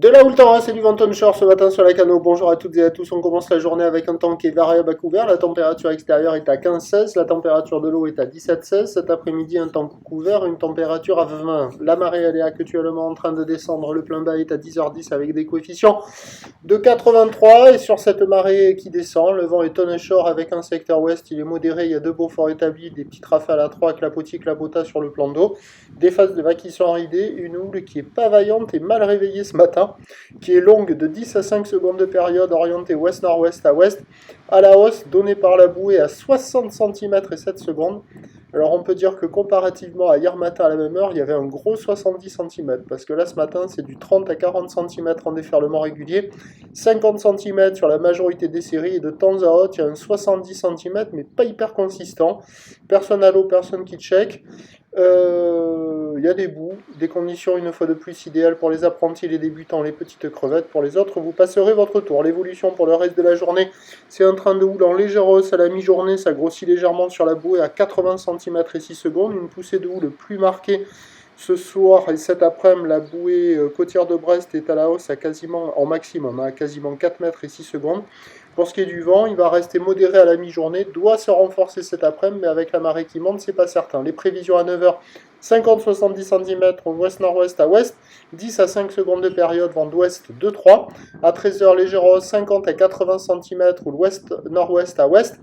De la Oultara, c'est du Venton Shore ce matin sur la Cano. Bonjour à toutes et à tous. On commence la journée avec un temps qui est variable à couvert. La température extérieure est à 15-16. La température de l'eau est à 17-16. Cet après-midi, un temps couvert, une température à 20. La marée, elle est actuellement en train de descendre. Le plein bas est à 10h10 avec des coefficients de 83. Et sur cette marée qui descend, le vent est tonne shore avec un secteur ouest. Il est modéré. Il y a deux beaux forts établis, des petites rafales à 3, clapotis, clapota sur le plan d'eau. Des phases de vagues qui sont ridées. Une houle qui est pas vaillante et mal réveillée ce matin, qui est longue de 10 à 5 secondes de période, orientée ouest-nord-ouest à la hausse, donnée par la bouée à 60 cm et 7 secondes. Alors on peut dire que comparativement à hier matin à la même heure, il y avait un gros 70 cm, parce que là ce matin c'est du 30 à 40 cm en déferlement régulier, 50 cm sur la majorité des séries, et de temps à autre il y a un 70 cm, mais pas hyper consistant. Personne à l'eau, personne qui check. Il y a des boues, des conditions une fois de plus idéales pour les apprentis, les débutants, les petites crevettes. Pour les autres, vous passerez votre tour. L'évolution pour le reste de la journée, c'est un train de houle en légère hausse à la mi-journée. Ça grossit légèrement sur la bouée à 80 cm et 6 secondes. Une poussée de houle plus marquée ce soir et cet après-midi. La bouée côtière de Brest est à la hausse à quasiment, en maximum, à quasiment 4 mètres et 6 secondes. Pour ce qui est du vent, il va rester modéré à la mi-journée, doit se renforcer cet après-midi, mais avec la marée qui monte, c'est pas certain. Les prévisions à 9h, 50-70 cm au ouest-nord-ouest à ouest, 10 à 5 secondes de période, vent d'ouest 2-3. À 13h, légère hausse, 50 à 80 cm ou l'ouest-nord-ouest à ouest,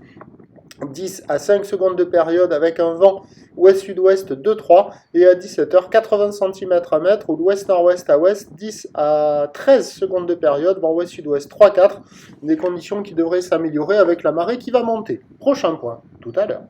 10 à 5 secondes de période avec un vent ouest-sud-ouest 2-3, et à 17h 80 cm à mètre ou l'ouest-nord-ouest à ouest, 10 à 13 secondes de période, vent ouest-sud-ouest 3-4, des conditions qui devraient s'améliorer avec la marée qui va monter. Prochain point, tout à l'heure.